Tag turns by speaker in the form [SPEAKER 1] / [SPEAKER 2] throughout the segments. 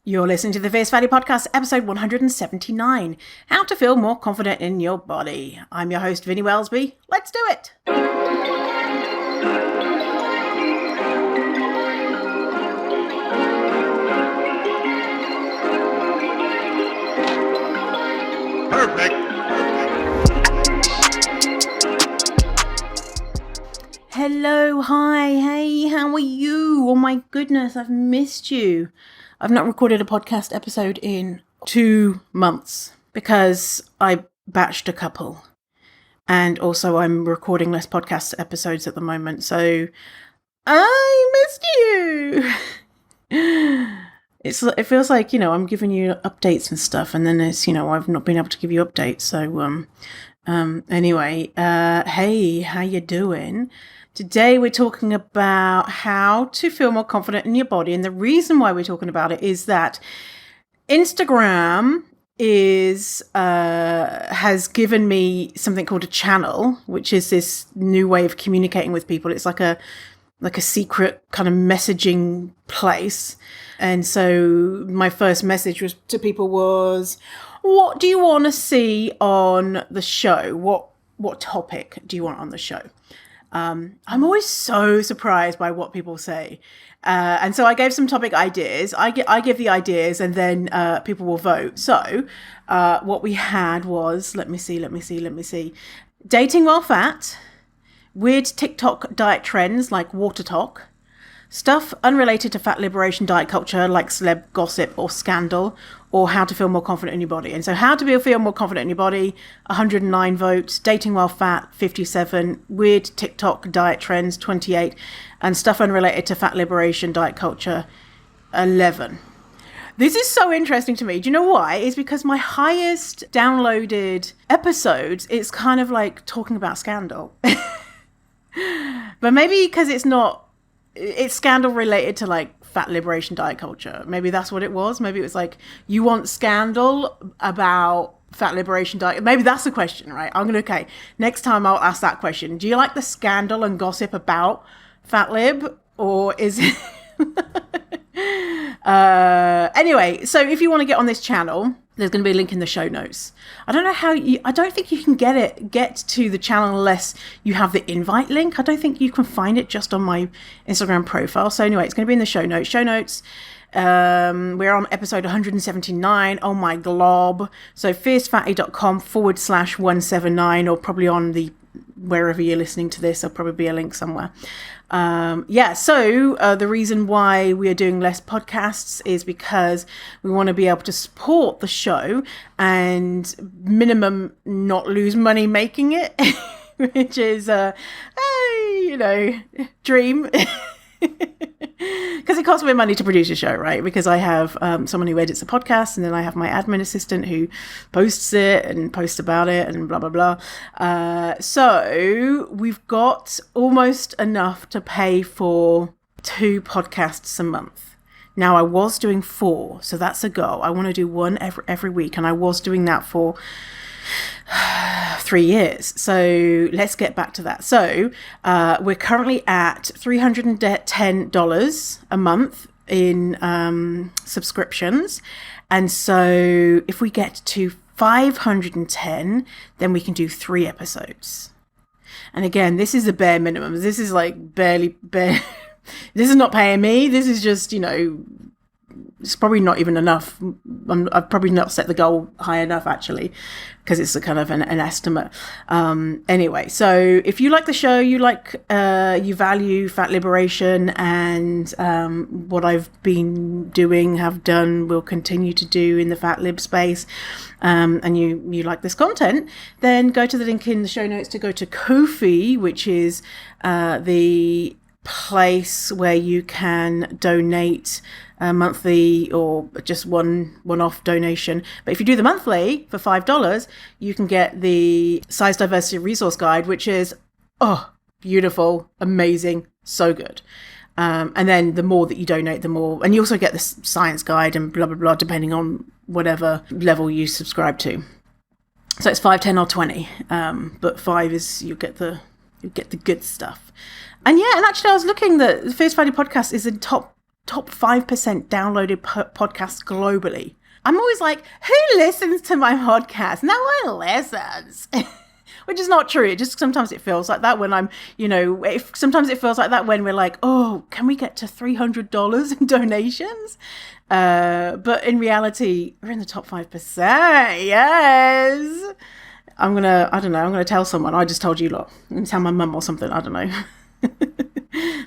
[SPEAKER 1] You're listening to the Fierce Fatty Podcast, episode 179, How to Feel More Confident in Your Body. I'm your host, Vinnie Wellesby. Let's do it!
[SPEAKER 2] Perfect.
[SPEAKER 1] Hello, hi, hey, how are you? Oh my goodness, I've missed you. I've not recorded a podcast episode in 2 months because I batched a couple. And also I'm recording less podcast episodes at the moment, so I missed you. It feels like, I'm giving you updates and stuff, and then I've not been able to give you updates. So anyway, hey, how you doing? Today we're talking about how to feel more confident in your body, and the reason why we're talking about it is that Instagram has given me something called a channel, which is this new way of communicating with people. It's like a secret kind of messaging place. And so my first message to people was, what do you want to see on the show? What topic do you want on the show? I'm always so surprised by what people say. And so I gave some topic ideas. I give the ideas, and then people will vote. So what we had was, let me see. Dating while fat, weird TikTok diet trends like water talk, stuff unrelated to fat liberation diet culture like celeb gossip or scandal, or how to feel more confident in your body. And so how to feel more confident in your body, 109 votes, dating while fat, 57, weird TikTok diet trends, 28, and stuff unrelated to fat liberation diet culture, 11. This is so interesting to me. Do you know why? It's because my highest downloaded episodes, it's kind of like talking about scandal. But maybe because it's scandal related to like fat liberation diet culture. Maybe that's what it was. Maybe it was like, you want scandal about fat liberation diet. Maybe that's the question, right? Okay. Next time I'll ask that question. Do you like the scandal and gossip about fat lib, or is it? Anyway, so if you want to get on this channel, there's going to be a link in the show notes. I don't know I don't think you can get to the channel unless you have the invite link. I don't think you can find it just on my Instagram profile. So anyway, it's going to be in the show notes. We're on episode 179. Oh my glob. So fiercefatty.com/179, or probably on wherever you're listening to this, there'll probably be a link somewhere. So the reason why we are doing less podcasts is because we want to be able to support the show and minimum not lose money making it, which is dream. Because it costs me money to produce a show, right? Because I have someone who edits the podcast, and then I have my admin assistant who posts it and posts about it and blah, blah, blah. So we've got almost enough to pay for 2 podcasts a month. Now, I was doing 4, so that's a goal. I want to do one every week, and I was doing that for 3 years. So let's get back to that. So we're currently at $310 a month in subscriptions. And so if we get to 510, then we can do 3 episodes. And again, this is the bare minimum. This is like barely. This is not paying me. This is just, it's probably not even enough. I've probably not set the goal high enough, actually, because it's a kind of an estimate. Anyway, so if you like the show, you value fat liberation and what I've been doing, have done, will continue to do in the fat lib space, and you like this content, then go to the link in the show notes to go to Ko-fi, which is the place where you can donate monthly or just one-off donation. But if you do the monthly for $5, you can get the size diversity resource guide, which is beautiful, amazing, so good. And then the more that you donate, the more, and you also get the science guide and blah blah blah, depending on whatever level you subscribe to. So it's 5, 10, or 20, but 5 is you get the good stuff. And yeah, and actually I was looking, the Fierce Fatty podcast is in top top 5% downloaded podcasts globally. I'm always like, who listens to my podcast? No one listens. Which is not true. It just sometimes it feels like that when I'm, sometimes it feels like that when we're like, oh, can we get to $300 in donations? But in reality, we're in the top 5%. Yes. I'm going to tell someone. I just told you lot. I'm going to tell my mum or something. I don't know.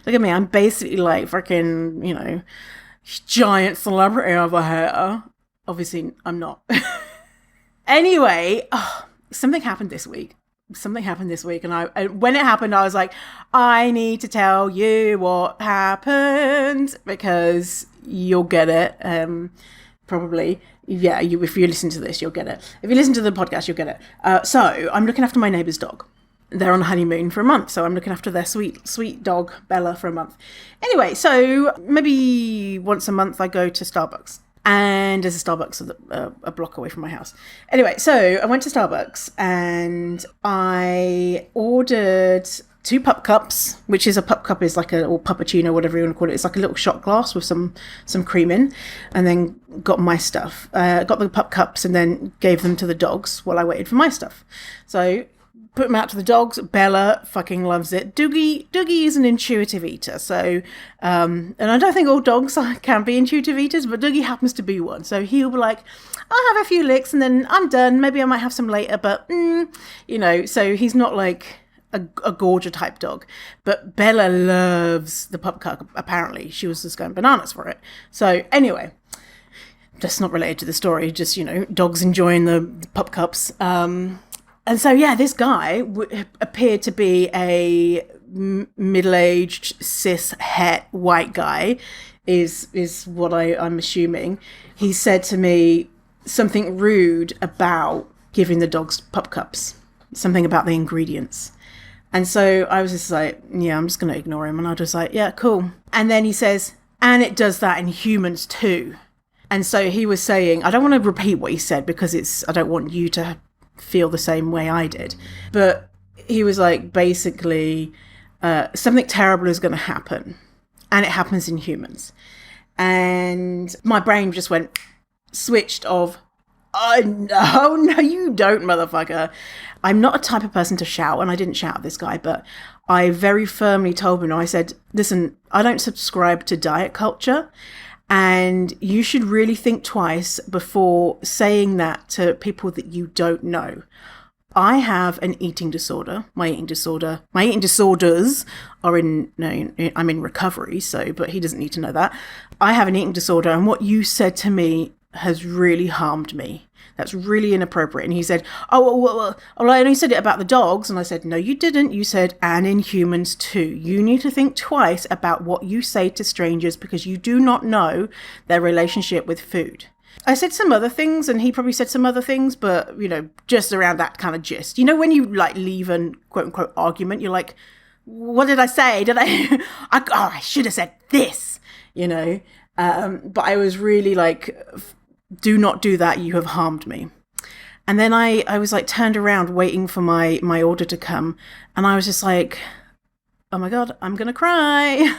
[SPEAKER 1] Look at me. I'm basically like freaking, giant celebrity over here. Obviously, I'm not. Anyway, something happened this week. And when it happened, I was like, I need to tell you what happened because you'll get it. Probably. Yeah, if you listen to this, you'll get it. If you listen to the podcast, you'll get it. So I'm looking after my neighbour's dog. They're on honeymoon for a month, so I'm looking after their sweet dog, Bella, for a month. Anyway, so maybe once a month I go to Starbucks. And there's a Starbucks a block away from my house. Anyway, so I went to Starbucks and I ordered 2 pup cups, which is a pup cup is like or puppuccino, whatever you want to call it. It's like a little shot glass with some cream in, and then got my stuff. Got the pup cups and then gave them to the dogs while I waited for my stuff. So put them out to the dogs. Bella fucking loves it. Doogie is an intuitive eater. So, and I don't think all dogs can be intuitive eaters, but Doogie happens to be one. So he'll be like, I'll have a few licks and then I'm done. Maybe I might have some later, but, so he's not like a gorger type dog. But Bella loves the pup cup, apparently. She was just going bananas for it. So anyway, that's not related to the story. Just, dogs enjoying the pup cups. And so, yeah, this guy appeared to be a middle-aged, cis-het white guy, is what I'm assuming. He said to me something rude about giving the dogs pup cups, something about the ingredients. And so I was just like, yeah, I'm just going to ignore him. And I was like, yeah, cool. And then he says, and it does that in humans too. And so he was saying, I don't want to repeat what he said because I don't want you to feel the same way I did, but he was like, basically something terrible is going to happen, and it happens in humans. And my brain just went switched of, oh no you don't, motherfucker. I'm not a type of person to shout, and I didn't shout at this guy, but I very firmly told him, I said, listen, I don't subscribe to diet culture, and you should really think twice before saying that to people that you don't know. I have an eating disorder. My eating disorders are I'm in recovery, but he doesn't need to know that. I have an eating disorder, and what you said to me has really harmed me. That's really inappropriate. And he said, well, I only said it about the dogs. And I said, no, you didn't. You said, and in humans too. You need to think twice about what you say to strangers because you do not know their relationship with food. I said some other things and he probably said some other things, but, just around that kind of gist. When you like leave an quote unquote argument, you're like, what did I say? Did I should have said this, But I was really like, do not do that, you have harmed me. And then I was like turned around waiting for my order to come, and I was just like, oh my God, I'm gonna cry.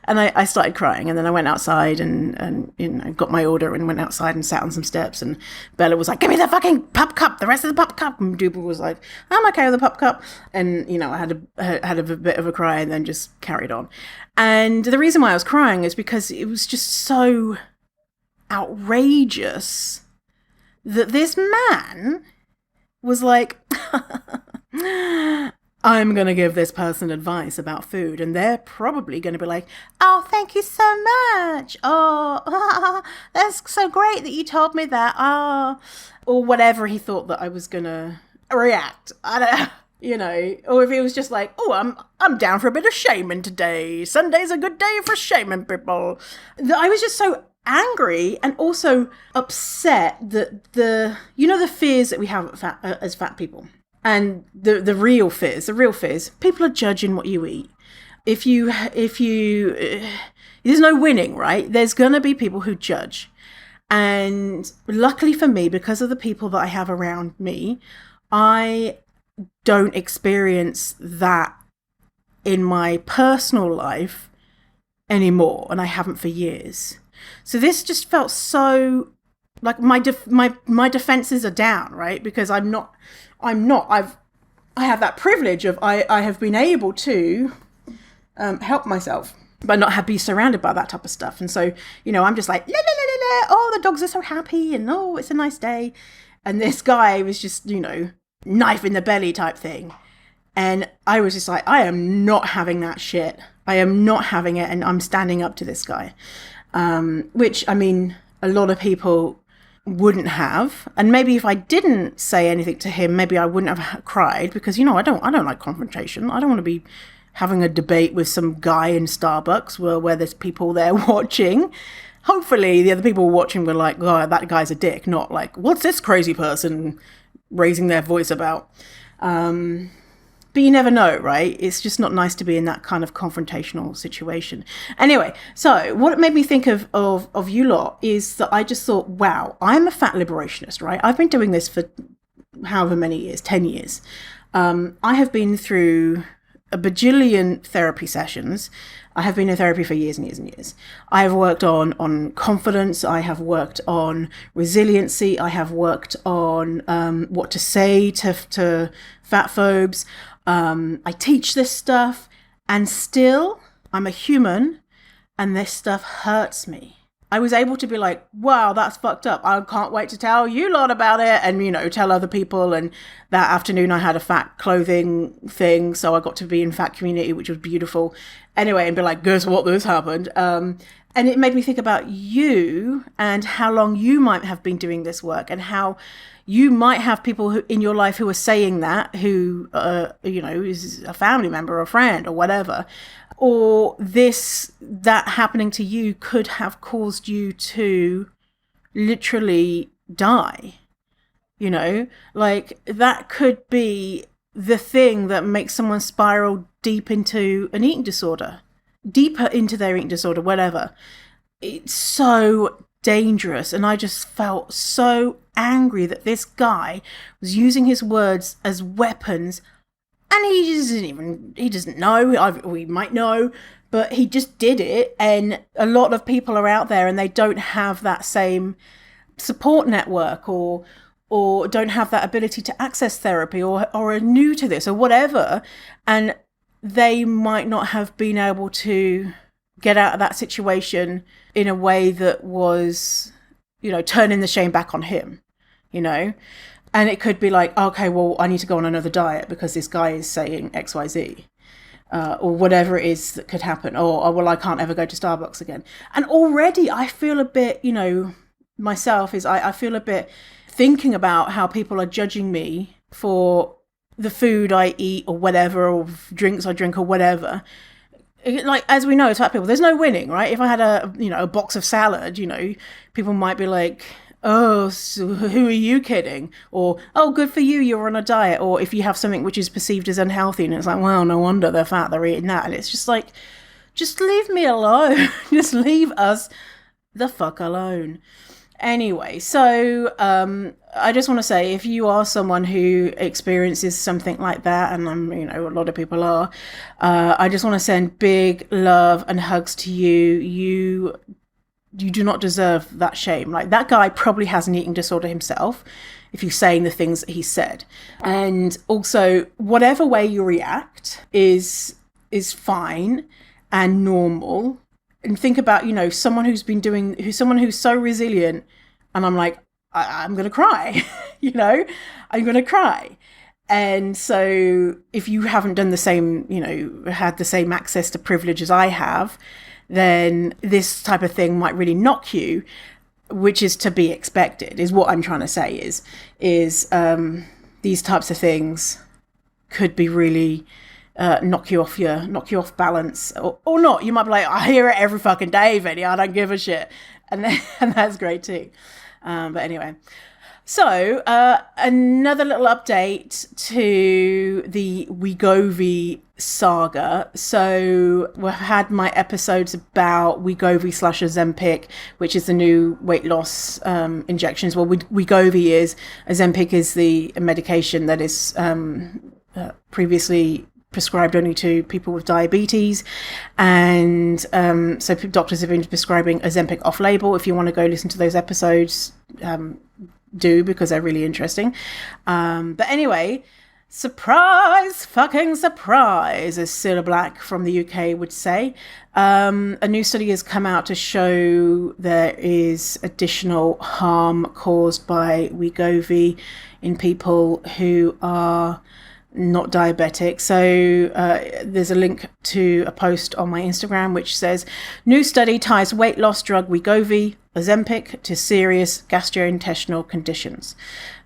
[SPEAKER 1] And I started crying, and then I went outside and got my order and went outside and sat on some steps, and Bella was like, give me the fucking pup cup, the rest of the pup cup. And Duba was like, I'm okay with the pup cup. And I had a bit of a cry and then just carried on. And the reason why I was crying is because it was just so outrageous that this man was like, I'm going to give this person advice about food, and they're probably going to be like, oh, thank you so much. Oh, that's so great that you told me that. Oh, or whatever he thought that I was going to react. I don't, or if he was just like, oh, I'm down for a bit of shaming today. Sunday's a good day for shaming people. I was just so angry and also upset that the fears that we have as fat people, and the real fears, people are judging what you eat. If you there's no winning, right? There's gonna be people who judge, and luckily for me, because of the people that I have around me, I don't experience that in my personal life anymore, and I haven't for years. So this just felt so like my defenses are down, right? Because I have that privilege of I have been able to help myself, but not be surrounded by that type of stuff. And so, I'm just like, la, la, la, la, la. Oh, the dogs are so happy, and oh, it's a nice day. And this guy was just, knife in the belly type thing. And I was just like, I am not having that shit. I am not having it. And I'm standing up to this guy, which, I mean, a lot of people wouldn't have. And maybe if I didn't say anything to him, maybe I wouldn't have cried, because, I don't like confrontation. I don't want to be having a debate with some guy in Starbucks where there's people there watching. Hopefully the other people watching were like, oh, that guy's a dick, not like, what's this crazy person raising their voice about? But you never know, right? It's just not nice to be in that kind of confrontational situation. Anyway, so what it made me think of you lot is that I just thought, wow, I'm a fat liberationist, right? I've been doing this for however many years, 10 years. I have been through a bajillion therapy sessions. I have been in therapy for years and years and years. I have worked on confidence. I have worked on resiliency. I have worked on what to say to fat phobes. I teach this stuff, and still I'm a human, and this stuff hurts me. I was able to be like, wow, that's fucked up. I can't wait to tell you lot about it, and, tell other people. And that afternoon I had a fat clothing thing, so I got to be in fat community, which was beautiful. Anyway, and be like, guess what, this happened. And it made me think about you and how long you might have been doing this work, and how you might have people who in your life who are saying that, who, is a family member or a friend or whatever. Or that happening to you could have caused you to literally die. Like that could be the thing that makes someone spiral deep into an eating disorder, deeper into their eating disorder, whatever. It's so dangerous. And I just felt so angry that this guy was using his words as weapons. And he doesn't know, we might know, but he just did it. And a lot of people are out there and they don't have that same support network, or don't have that ability to access therapy, or are new to this or whatever. And they might not have been able to get out of that situation in a way that was, turning the shame back on him, And it could be like, okay, well, I need to go on another diet because this guy is saying X, Y, Z, or whatever it is that could happen. Or, well, I can't ever go to Starbucks again. And already I feel a bit, myself I feel a bit thinking about how people are judging me for the food I eat or whatever, or drinks I drink or whatever. Like, as we know, as fat people, there's no winning, right? If I had a box of salad, people might be like, oh, so who are you kidding? Or, oh, good for you, you're on a diet. Or if you have something which is perceived as unhealthy, and it's like, well, no wonder they're fat, they're eating that. And it's just like, just leave me alone. Just leave us the fuck alone. Anyway, so I just want to say, if you are someone who experiences something like that, and a lot of people are, I just want to send big love and hugs to you. You do not deserve that shame. Like, that guy probably has an eating disorder himself, if you're saying the things that he said. And also, whatever way you react is fine and normal. And think about, someone who's so resilient, and I'm like, I'm going to cry, I'm going to cry. And so if you haven't done the same, had the same access to privilege as I have, then this type of thing might really knock you, which is to be expected, is what I'm trying to say, is these types of things could be really knock you off balance, or not. You might be like, I hear it every fucking day, Vinny, I don't give a shit. And that's great too. But anyway, so another little update to the Wegovy saga. So we've had my episodes about Wegovy / Ozempic, which is the new weight loss injections. Well, Ozempic is the medication that is previously prescribed only to people with diabetes. And so doctors have been prescribing Ozempic off-label. If you want to go listen to those episodes, do, because they're really interesting. But anyway, surprise, fucking surprise, as Cilla Black from the UK would say. A new study has come out to show there is additional harm caused by Wegovy in people who are not diabetic. So there's a link to a post on my Instagram which says, new study ties weight loss drug Wegovy, Ozempic, to serious gastrointestinal conditions.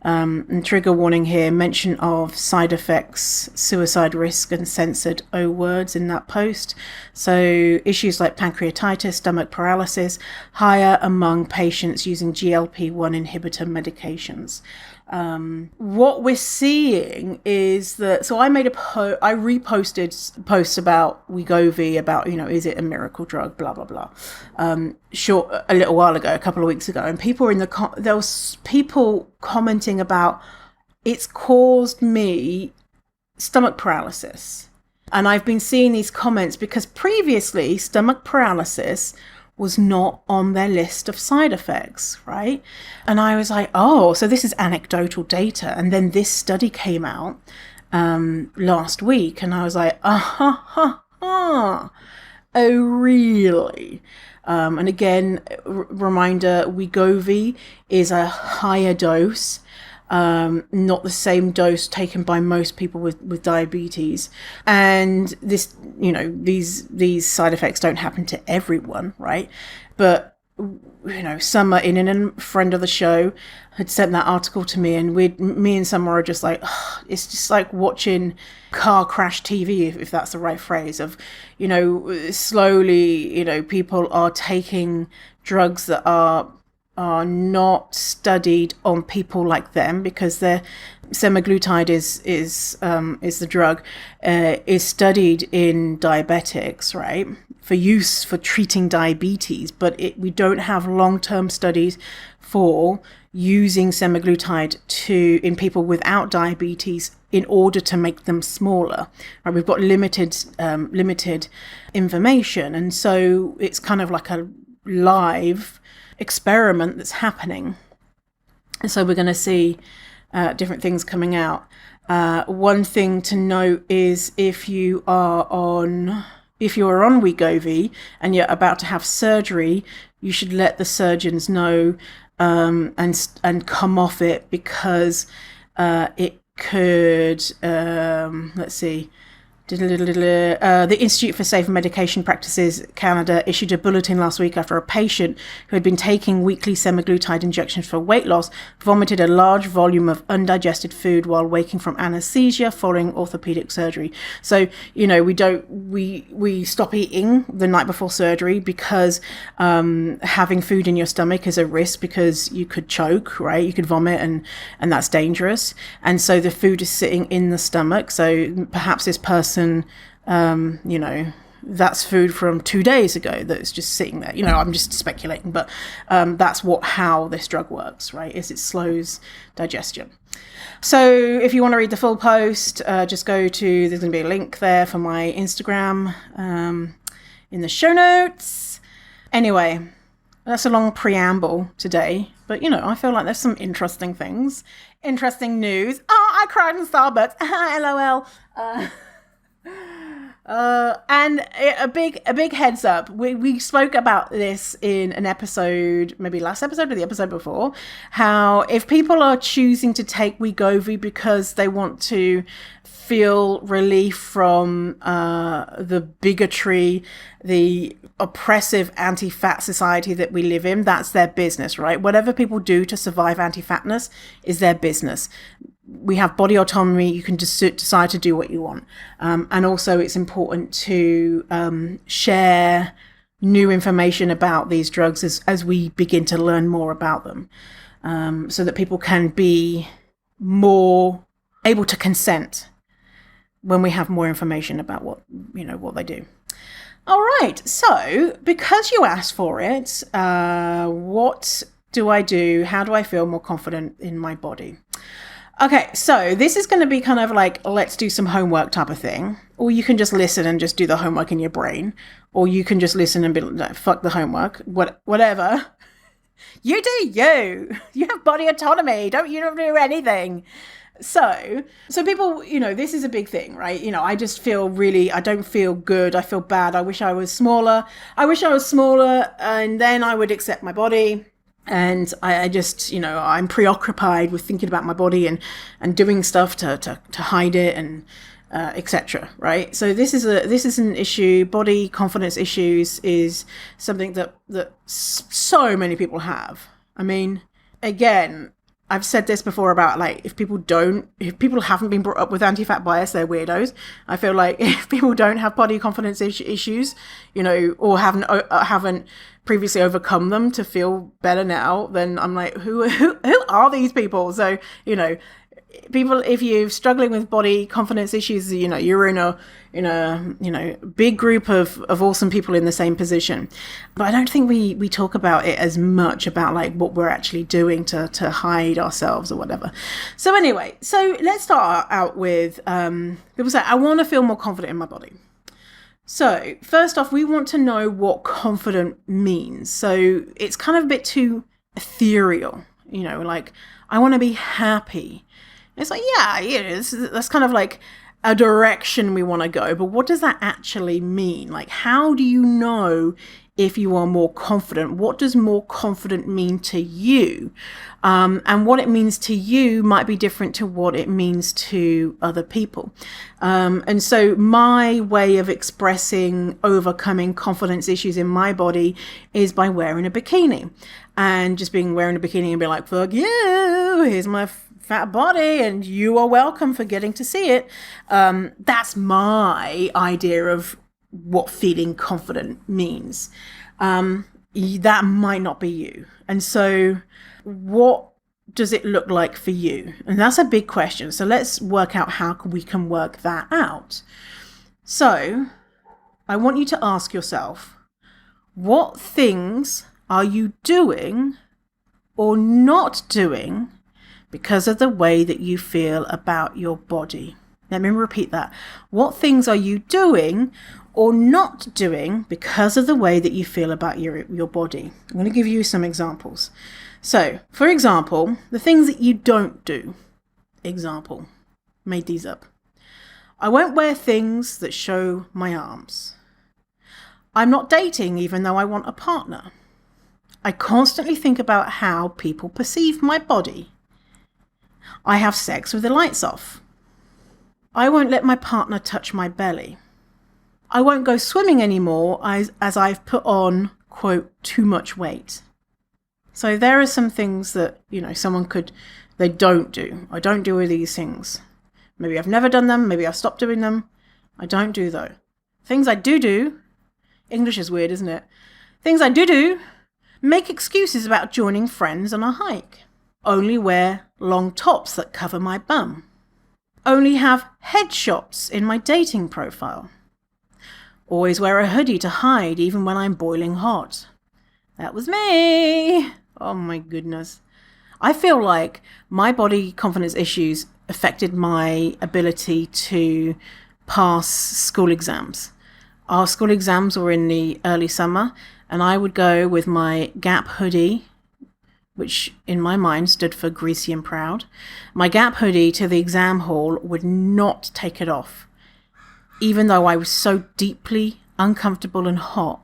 [SPEAKER 1] And trigger warning here, mention of side effects, suicide risk, and censored O words in that post. So issues like pancreatitis, stomach paralysis, higher among patients using GLP-1 inhibitor medications. What we're seeing is that, so I made I reposted posts about Wegovy, about, is it a miracle drug, blah, blah, blah, a little while ago, a couple of weeks ago, and people were there was people commenting about, it's caused me stomach paralysis. And I've been seeing these comments because previously stomach paralysis was not on their list of side effects, right? And I was like, oh, so this is anecdotal data. And then this study came out last week, and I was like, oh, really? And again, reminder, Wegovy is a higher dose, not the same dose taken by most people with diabetes. And this, these side effects don't happen to everyone, right? But, Summer, in a friend of the show, had sent that article to me, and me and Summer are just like, it's just like watching car crash TV, if that's the right phrase, of, slowly, people are taking drugs that are not studied on people like them, because the semaglutide is the drug, is studied in diabetics, right, for use for treating diabetes, but we don't have long-term studies for using semaglutide in people without diabetes in order to make them smaller. Right? We've got limited information, and so it's kind of like a live experiment that's happening. And so we're going to see different things coming out. One thing to note is if you are on Wegovy and you're about to have surgery, you should let the surgeons know and come off it, because it could, let's see, the Institute for Safe Medication Practices Canada issued a bulletin last week after a patient who had been taking weekly semaglutide injections for weight loss vomited a large volume of undigested food while waking from anesthesia following orthopedic surgery. So, we stop eating the night before surgery because having food in your stomach is a risk, because you could choke, right? You could vomit, and that's dangerous. And so the food is sitting in the stomach. So perhaps this person, that's food from 2 days ago that's just sitting there. I'm just speculating, but that's how this drug works, right? Is it slows digestion. So if you want to read the full post, just go to, there's going to be a link there for my Instagram in the show notes. Anyway, that's a long preamble today, but I feel like there's some interesting things, interesting news. Oh, I cried in Starbucks. LOL. And a big heads up. We spoke about this in an episode, maybe last episode or the episode before, how if people are choosing to take Wegovy because they want to feel relief from the bigotry, the oppressive anti-fat society that we live in, that's their business, right? Whatever people do to survive anti-fatness is their business. We have body autonomy. You can just decide to do what you want. And also it's important to share new information about these drugs as we begin to learn more about them, so that people can be more able to consent when we have more information about what they do. All right. So because you asked for it, what do I do? How do I feel more confident in my body? Okay, so this is going to be kind of like, let's do some homework type of thing. Or you can just listen and just do the homework in your brain. Or you can just listen and be like, fuck the homework, whatever. You do you. You have body autonomy. You don't do anything. So people, this is a big thing, right? I just feel I don't feel good. I feel bad. I wish I was smaller. And then I would accept my body. And I just, I'm preoccupied with thinking about my body and doing stuff to hide it and etc. Right? So this is an issue. Body confidence issues is something that so many people have. I mean, again, I've said this before about like if people haven't been brought up with anti-fat bias, they're weirdos. I feel like if people don't have body confidence issues, or haven't previously overcome them to feel better now, then I'm like, who are these people? So people, if you're struggling with body confidence issues, you're in a big group of awesome people in the same position. But I don't think we talk about it as much about like what we're actually doing to hide ourselves or whatever. So anyway, so let's start out with people say, I want to feel more confident in my body. So first off, we want to know what confident means. So it's kind of a bit too ethereal, like I want to be happy. It's like, that's kind of like a direction we want to go. But what does that actually mean? Like, how do you know if you are more confident? What does more confident mean to you? And what it means to you might be different to what it means to other people. And so my way of expressing overcoming confidence issues in my body is by wearing a bikini. And just wearing a bikini and be like, fuck you, here's my fat body and you are welcome for getting to see it. That's my idea of what feeling confident means. That might not be you. And so what does it look like for you? And that's a big question. So let's work out how we can work that out. So I want you to ask yourself, what things are you doing or not doing because of the way that you feel about your body? Let me repeat that. What things are you doing or not doing because of the way that you feel about your body? I'm going to give you some examples. So, for example, the things that you don't do. Example. Made these up. I won't wear things that show my arms. I'm not dating even though I want a partner. I constantly think about how people perceive my body. I have sex with the lights off. I won't let my partner touch my belly. I won't go swimming anymore as I've put on, quote, too much weight. So there are some things that, they don't do. I don't do these things. Maybe I've never done them. Maybe I've stopped doing them. I don't do though. Things I do. English is weird, isn't it? Things I do. Make excuses about joining friends on a hike. Only wear long tops that cover my bum. Only have headshots in my dating profile. Always wear a hoodie to hide even when I'm boiling hot. That was me. Oh my goodness. I feel like my body confidence issues affected my ability to pass school exams. Our school exams were in the early summer, and I would go with my Gap hoodie, which in my mind stood for greasy and proud. My Gap hoodie to the exam hall, would not take it off, even though I was so deeply uncomfortable and hot.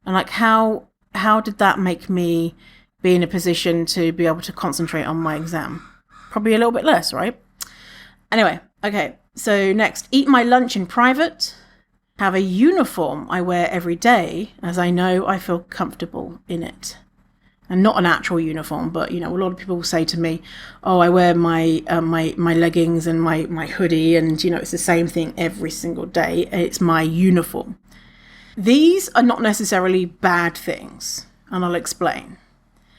[SPEAKER 1] And like, how did that make me be in a position to be able to concentrate on my exam? Probably a little bit less, right? Anyway, okay, so next, eat my lunch in private. Have a uniform I wear every day, as I know I feel comfortable in it. And not an actual uniform, but, a lot of people will say to me, oh, I wear my my leggings and my hoodie, and, it's the same thing every single day. It's my uniform. These are not necessarily bad things, and I'll explain.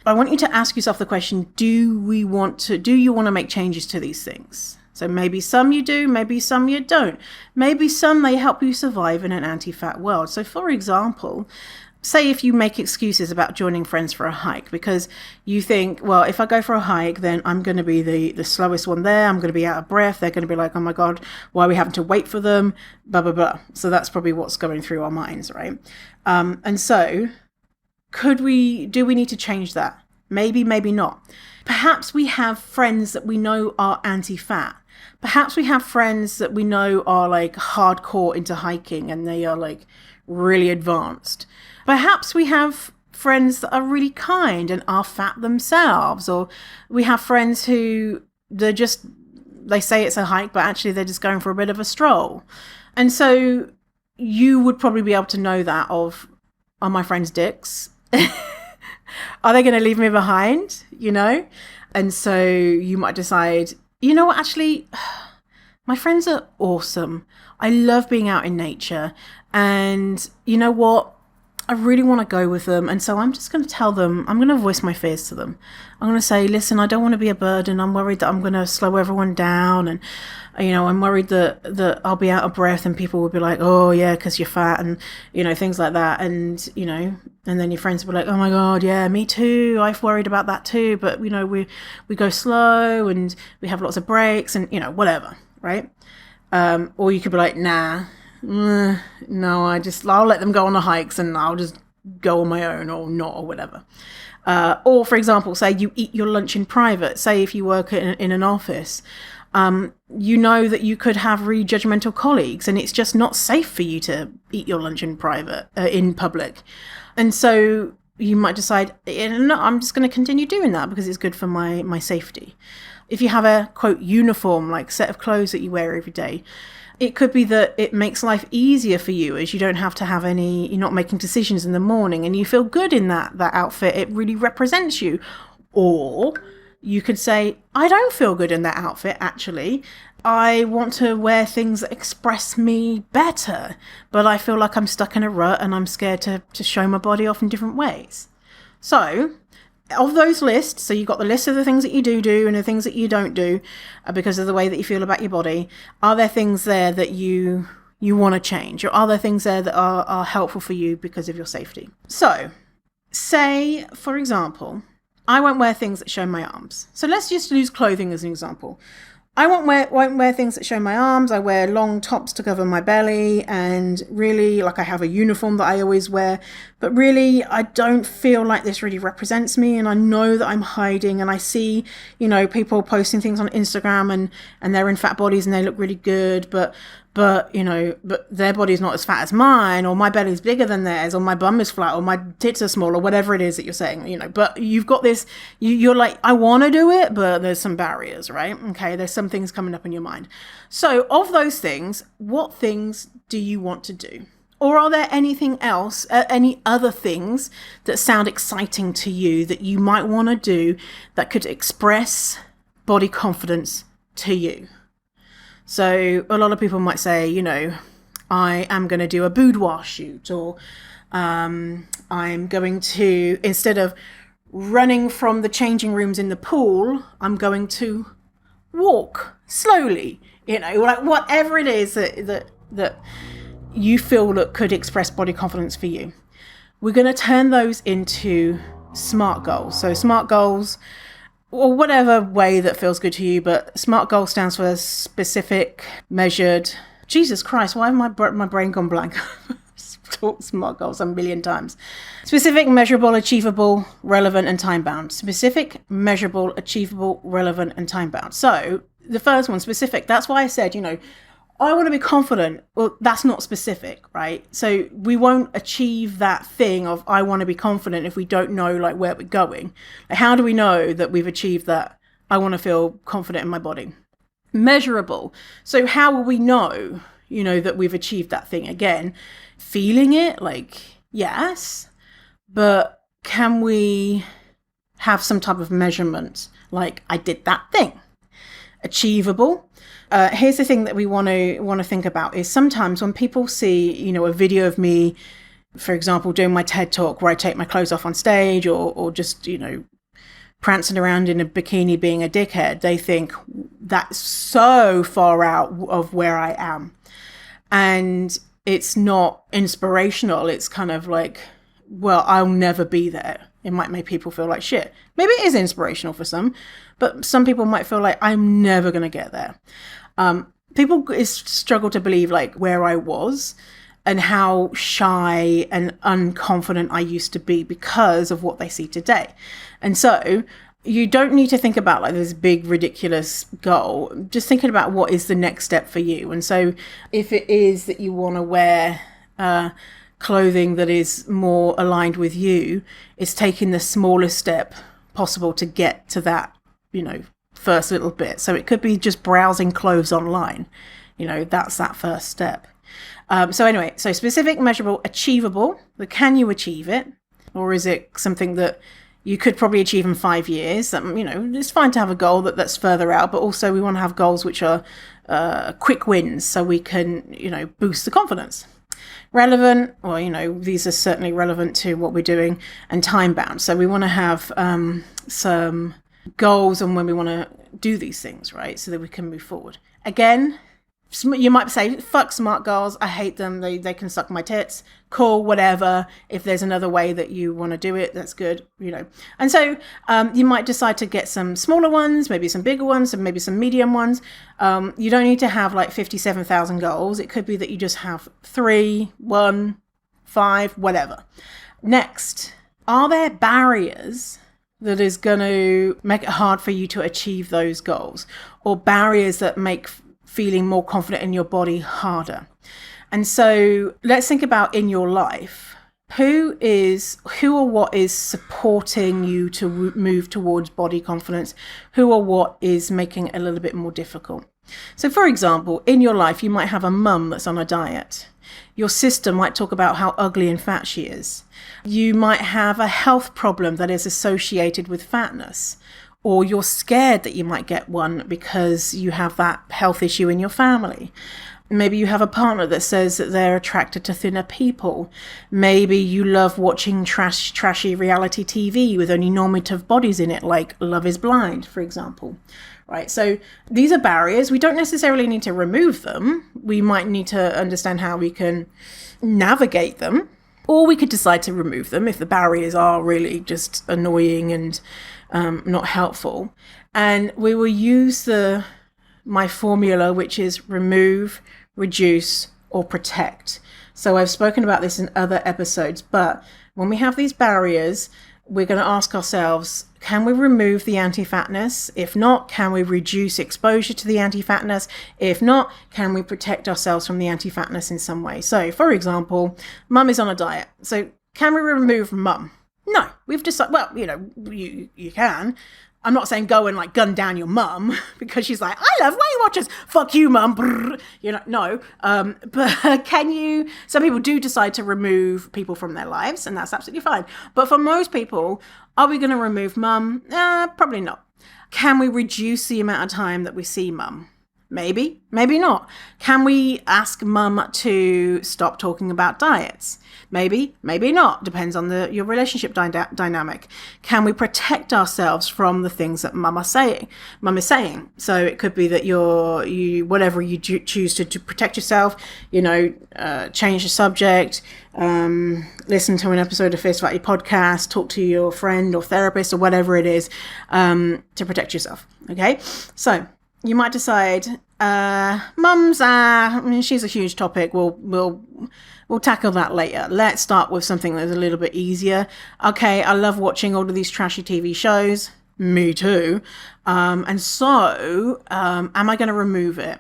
[SPEAKER 1] I want you to ask yourself the question, do you want to make changes to these things? So maybe some you do, maybe some you don't. Maybe some they help you survive in an anti-fat world. So for example, say if you make excuses about joining friends for a hike because you think, well, if I go for a hike, then I'm going to be the slowest one there. I'm going to be out of breath. They're going to be like, oh my God, why are we having to wait for them? Blah, blah, blah. So that's probably what's going through our minds, right? And so do we need to change that? Maybe, maybe not. Perhaps we have friends that we know are anti-fat. Perhaps we have friends that we know are like hardcore into hiking and they are like really advanced. Perhaps we have friends that are really kind and are fat themselves, or we have friends who they say it's a hike, but actually they're just going for a bit of a stroll. And so you would probably be able to know that are my friends dicks? Are they going to leave me behind? And so you might decide, you know what, actually, my friends are awesome. I love being out in nature. And you know what? I really want to go with them. And so I'm just going to tell them, I'm going to voice my fears to them. I'm going to say, listen, I don't want to be a burden. I'm worried that I'm going to slow everyone down. And, I'm worried that I'll be out of breath and people will be like, oh yeah, because you're fat and, things like that. And, and then your friends will be like, oh my God, yeah, me too. I've worried about that too. But, we go slow and we have lots of breaks and, whatever. Right. Or you could be like, nah. No, I'll let them go on the hikes and I'll just go on my own or not or whatever. Or for example, say you eat your lunch in private. Say if you work in an office, you know that you could have really judgmental colleagues and it's just not safe for you to eat your lunch in private, in public. And so you might decide, no, I'm just going to continue doing that because it's good for my safety. If you have a, quote, uniform, like set of clothes that you wear every day, it could be that it makes life easier for you as you don't have to have you're not making decisions in the morning and you feel good in that outfit. It really represents you. Or you could say, I don't feel good in that outfit, actually. I want to wear things that express me better, but I feel like I'm stuck in a rut and I'm scared to show my body off in different ways. So of those lists, so you've got the list of the things that you do and the things that you don't do because of the way that you feel about your body. Are there things there that you want to change? Or are there things there that are helpful for you because of your safety? So say, for example, I won't wear things that show my arms. So let's just use clothing as an example. I won't wear things that show my arms. I wear long tops to cover my belly and really I have a uniform that I always wear, but really I don't feel like this really represents me and I know that I'm hiding and I see, people posting things on Instagram and they're in fat bodies and they look really good, but their body's not as fat as mine, or my belly's bigger than theirs, or my bum is flat, or my tits are small, or whatever it is that you're saying, but you've got this, you're like, I want to do it, but there's some barriers, right? Okay. There's some things coming up in your mind. So of those things, what things do you want to do? Or are there anything else, any other things that sound exciting to you that you might want to do that could express body confidence to you? So a lot of people might say, I am going to do a boudoir shoot, or I'm going to, instead of running from the changing rooms in the pool, I'm going to walk slowly, like whatever it is that you feel that could express body confidence for you. We're going to turn those into SMART goals. So SMART goals, or whatever way that feels good to you, but SMART goal stands for specific, measured. Jesus Christ, why have my brain gone blank? Talked SMART goals a million times. Specific, measurable, achievable, relevant, and time-bound. Specific, measurable, achievable, relevant, and time-bound. So the first one, specific, that's why I said, I want to be confident. Well, that's not specific, right? So we won't achieve that thing of I want to be confident if we don't know where we're going. How do we know that we've achieved that? I want to feel confident in my body. Measurable. So how will we know, that we've achieved that thing? Again, feeling it, yes, but can we have some type of measurement? I did that thing. Achievable. Here's the thing that we want to think about is sometimes when people see, a video of me, for example, doing my TED talk where I take my clothes off on stage or just, prancing around in a bikini being a dickhead, they think that's so far out of where I am. And it's not inspirational. It's kind of like well, I'll never be there. It might make people feel like shit. Maybe it is inspirational for some, but some people might feel like I'm never going to get there. People struggle to believe like where I was and how shy and unconfident I used to be because of what they see today. And so you don't need to think about like this big, ridiculous goal. Just thinking about what is the next step for you. And so if it is that you want to wear clothing that is more aligned with you, it's taking the smallest step possible to get to that, first little bit. So it could be just browsing clothes online. That's that first step. So anyway, so specific, measurable, achievable. But can you achieve it? Or is it something that you could probably achieve in 5 years? That, it's fine to have a goal that's further out, but also we want to have goals which are quick wins so we can, boost the confidence. Relevant, well, these are certainly relevant to what we're doing, and time bound. So we want to have some goals on when we want to do these things, right? So that we can move forward. Again, you might say, fuck SMART goals. I hate them. They can suck my tits. Cool, whatever. If there's another way that you want to do it, that's good, And so you might decide to get some smaller ones, maybe some bigger ones, and maybe some medium ones. You don't need to have like 57,000 goals. It could be that you just have 3, 1, 5, whatever. Next, are there barriers that is going to make it hard for you to achieve those goals, or barriers that make feeling more confident in your body harder? And so let's think about in your life, who or what is supporting you to move towards body confidence? Who or what is making it a little bit more difficult? So for example, in your life, you might have a mum that's on a diet. Your sister might talk about how ugly and fat she is. You might have a health problem that is associated with fatness. Or you're scared that you might get one because you have that health issue in your family. Maybe you have a partner that says that they're attracted to thinner people. Maybe you love watching trashy reality TV with only normative bodies in it, like Love is Blind, for example. Right? So these are barriers. We don't necessarily need to remove them. We might need to understand how we can navigate them. Or we could decide to remove them if the barriers are really just annoying and not helpful. And we will use my formula, which is remove, reduce, or protect. So I've spoken about this in other episodes, but when we have these barriers, we're going to ask ourselves, can we remove the anti-fatness? If not, can we reduce exposure to the anti-fatness? If not, can we protect ourselves from the anti-fatness in some way? So, for example, mum is on a diet. So can we remove mum? No, we've decided, well, you can. I'm not saying go and like gun down your mum because she's like, I love Weight Watchers. Fuck you, mum. No. But some people do decide to remove people from their lives, and that's absolutely fine. But for most people, are we going to remove mum? Probably not. Can we reduce the amount of time that we see mum? Maybe, maybe not. Can we ask mum to stop talking about diets? Maybe, maybe not. Depends on your relationship dynamic. Can we protect ourselves from the things that mum is saying? So it could be that whatever you choose to protect yourself, change the subject, listen to an episode of Fierce Fatty podcast, talk to your friend or therapist or whatever it is, to protect yourself. Okay. So you might decide, mum's, she's a huge topic. We'll tackle that later. Let's start with something that's a little bit easier. Okay, I love watching all of these trashy TV shows. Me too. And so, am I going to remove it?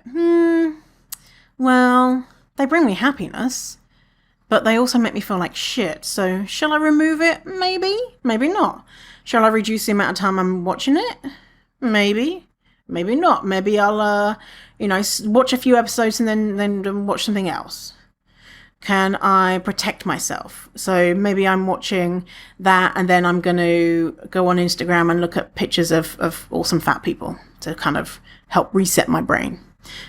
[SPEAKER 1] Well, they bring me happiness, but they also make me feel like shit. So, shall I remove it? Maybe, maybe not. Shall I reduce the amount of time I'm watching it? Maybe. Maybe not. Maybe I'll, watch a few episodes and then watch something else. Can I protect myself? So maybe I'm watching that and then I'm going to go on Instagram and look at pictures of awesome fat people to kind of help reset my brain.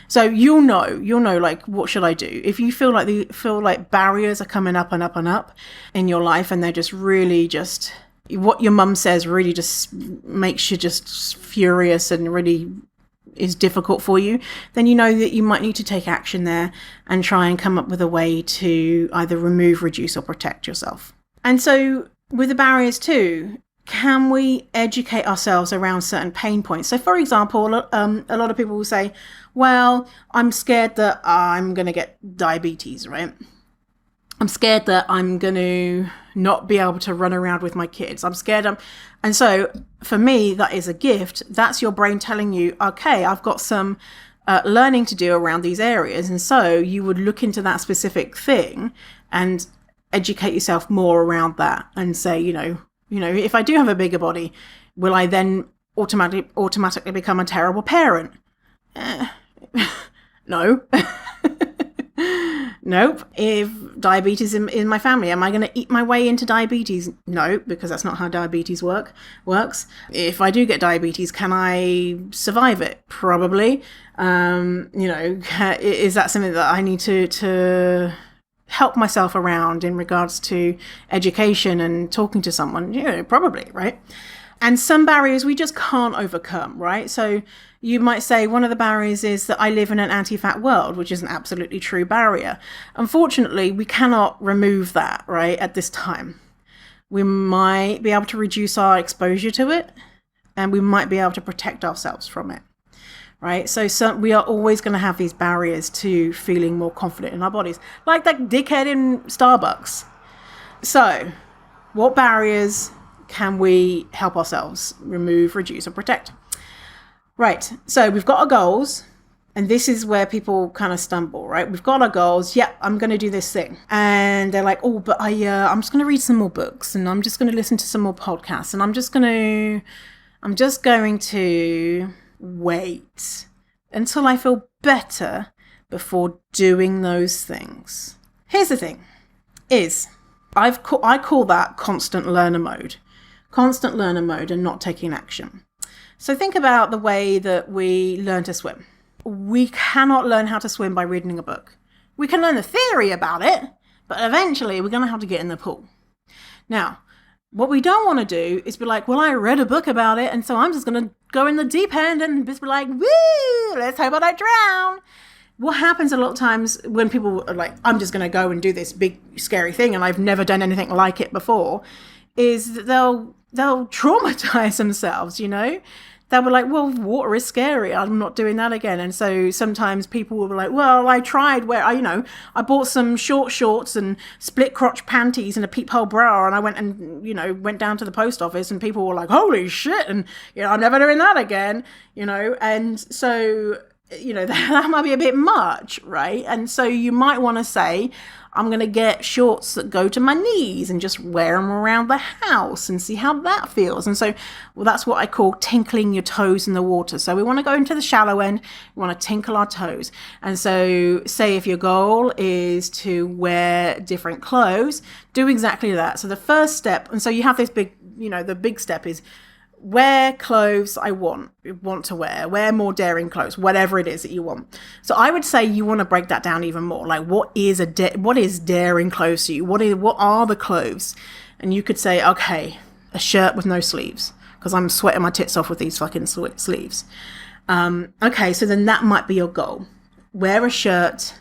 [SPEAKER 1] So you'll know, like, what should I do? If you feel like barriers are coming up and up and up in your life and they're just really just, what your mum says really just makes you just furious and really is difficult for you, then you know that you might need to take action there and try and come up with a way to either remove, reduce, or protect yourself. And so with the barriers too, can we educate ourselves around certain pain points? So for example, a lot of people will say, well, I'm scared that I'm going to get diabetes, right? I'm scared that I'm going to not be able to run around with my kids. I'm scared. And so for me, that is a gift. That's your brain telling you, okay, I've got some learning to do around these areas. And so you would look into that specific thing and educate yourself more around that and say, if I do have a bigger body, will I then automatically become a terrible parent? No. Nope. If diabetes in my family, am I going to eat my way into diabetes? No, because that's not how diabetes works. If I do get diabetes, can I survive it? Probably. Is that something that I need to help myself around in regards to education and talking to someone? Probably, right? And some barriers we just can't overcome, right? So you might say one of the barriers is that I live in an anti-fat world, which is an absolutely true barrier. Unfortunately, we cannot remove that, right, at this time. We might be able to reduce our exposure to it, and we might be able to protect ourselves from it, right? So we are always going to have these barriers to feeling more confident in our bodies, like that dickhead in Starbucks. So what barriers can we help ourselves remove, reduce, or protect? Right, so we've got our goals, and this is where people kind of stumble, right? We've got our goals. Yep, I'm going to do this thing. And they're like, oh, but I'm just going to read some more books, and I'm just going to listen to some more podcasts, and I'm just going to wait until I feel better before doing those things. Here's the thing, I call that constant learner mode and not taking action. So think about the way that we learn to swim. We cannot learn how to swim by reading a book. We can learn the theory about it, but eventually we're going to have to get in the pool. Now, what we don't want to do is be like, well, I read a book about it, and so I'm just going to go in the deep end and just be like, woo, let's hope I don't drown. What happens a lot of times when people are like, I'm just going to go and do this big, scary thing, and I've never done anything like it before, is that they'll traumatize themselves, They were like, well, water is scary. I'm not doing that again. And so sometimes people will be like, well, I tried I bought some short shorts and split crotch panties and a peephole bra. And I went and, went down to the post office and people were like, holy shit. And, I'm never doing that again, And so, that might be a bit much, right? And so you might want to say, I'm going to get shorts that go to my knees and just wear them around the house and see how that feels. And so, that's what I call tinkling your toes in the water. So we want to go into the shallow end. We want to tinkle our toes. And so say if your goal is to wear different clothes, do exactly that. So the first step, and so you have this big, the big step is wear clothes I want to wear more daring clothes, whatever it is that you want. So I would say you want to break that down even more. Like, what is daring clothes to you? What are the clothes? And you could say, okay, a shirt with no sleeves, because I'm sweating my tits off with these fucking sleeves. Okay, so then that might be your goal. Wear a shirt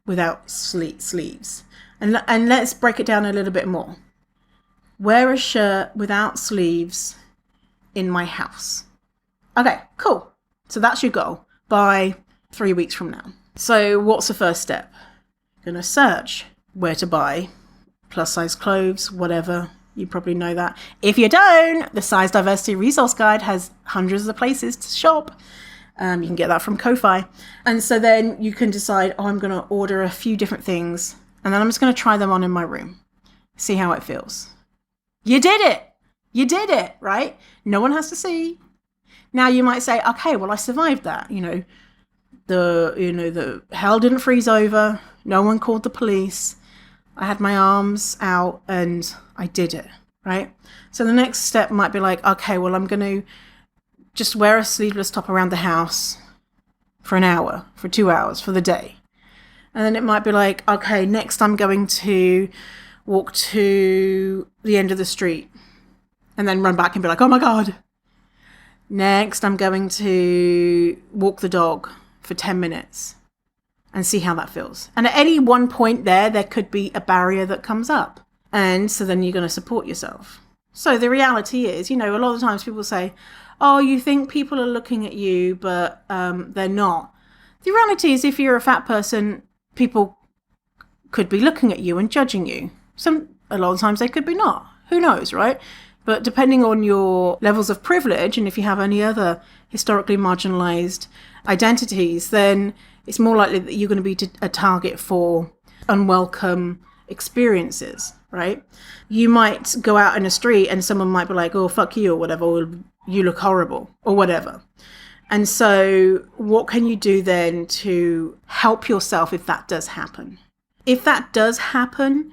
[SPEAKER 1] without sleeves. And let's break it down a little bit more. Wear a shirt without sleeves in my house. Okay, cool. So that's your goal by 3 weeks from now. So what's the first step? You're going to search where to buy plus size clothes, whatever. You probably know that. If you don't, the Size Diversity Resource Guide has hundreds of places to shop. You can get that from Ko-Fi. And so then you can decide, I'm going to order a few different things, and then I'm just going to try them on in my room. See how it feels. You did it! You did it, right? No one has to see. Now you might say, okay, well, I survived that. The hell didn't freeze over. No one called the police. I had my arms out and I did it, right? So the next step might be like, okay, well, I'm going to just wear a sleeveless top around the house for an hour, for 2 hours, for the day. And then it might be like, okay, next I'm going to walk to the end of the street. And then run back and be like, oh my God. Next, I'm going to walk the dog for 10 minutes and see how that feels. And at any one point there could be a barrier that comes up. And so then you're going to support yourself. So the reality is, a lot of times people say, oh, you think people are looking at you, but they're not. The reality is, if you're a fat person, people could be looking at you and judging you. A lot of times they could be not. Who knows, right? But depending on your levels of privilege, and if you have any other historically marginalized identities, then it's more likely that you're going to be a target for unwelcome experiences, right? You might go out in the street and someone might be like, oh, fuck you, or whatever, or you look horrible, or whatever. And so what can you do then to help yourself if that does happen? If that does happen,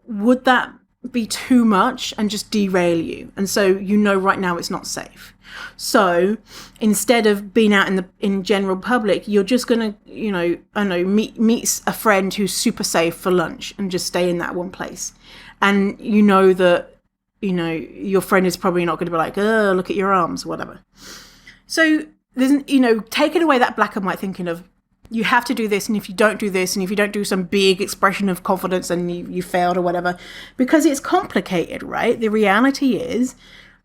[SPEAKER 1] would that be too much and just derail you? And so right now it's not safe. So instead of being out in general public, you're just gonna, meet a friend who's super safe for lunch and just stay in that one place. And that, your friend is probably not going to be like, oh, look at your arms, or whatever. So there's, taking away that black and white thinking of, you have to do this, and if you don't do this, and if you don't do some big expression of confidence, then you failed or whatever, because it's complicated, right? The reality is,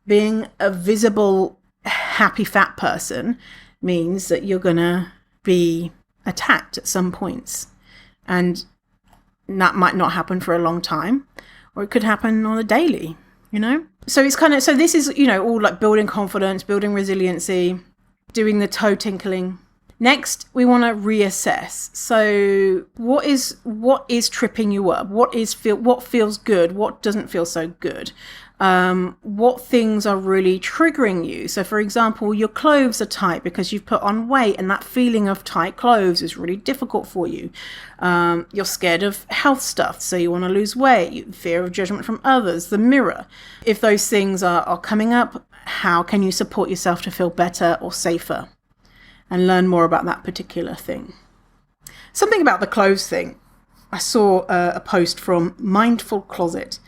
[SPEAKER 1] being a visible, happy fat person means that you're going to be attacked at some points. And that might not happen for a long time, or it could happen on a daily, So it's so this is, all like building confidence, building resiliency, doing the toe tinkling. Next, we want to reassess. So what is tripping you up? What feels good? What doesn't feel so good? What things are really triggering you? So for example, your clothes are tight because you've put on weight, and that feeling of tight clothes is really difficult for you. You're scared of health stuff, so you want to lose weight, fear of judgment from others, the mirror. If those things are coming up, how can you support yourself to feel better or safer? And learn more about that particular thing. Something about the clothes thing. I saw a post from Mindful Closet.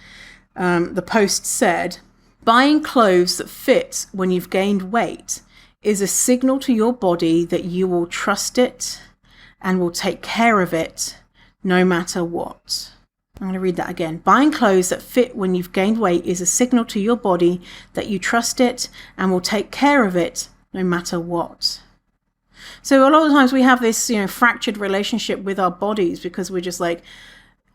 [SPEAKER 1] The post said, buying clothes that fit when you've gained weight is a signal to your body that you will trust it and will take care of it no matter what. I'm going to read that again. Buying clothes that fit when you've gained weight is a signal to your body that you trust it and will take care of it no matter what. So a lot of times we have this, fractured relationship with our bodies because we're just like,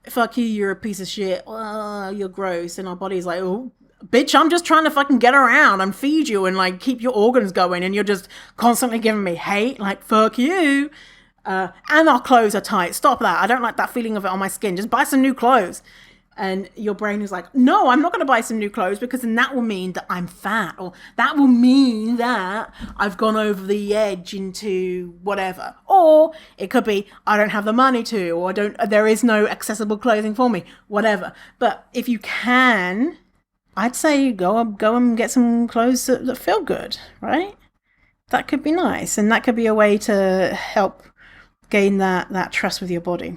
[SPEAKER 1] fuck you, you're a piece of shit. Oh, you're gross. And our body's like, oh, bitch, I'm just trying to fucking get around and feed you and like keep your organs going. And you're just constantly giving me hate. Like, fuck you. And our clothes are tight. Stop that. I don't like that feeling of it on my skin. Just buy some new clothes. And your brain is like, no, I'm not going to buy some new clothes because then that will mean that I'm fat, or that will mean that I've gone over the edge into whatever. Or it could be, I don't have the money to, or there is no accessible clothing for me, whatever. But if you can, I'd say go and get some clothes that feel good, right? That could be nice. And that could be a way to help gain that trust with your body.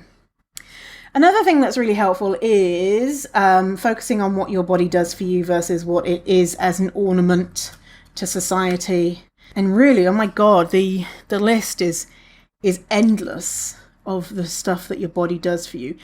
[SPEAKER 1] Another thing that's really helpful is focusing on what your body does for you versus what it is as an ornament to society. And really, oh my God, the list is endless of the stuff that your body does for you.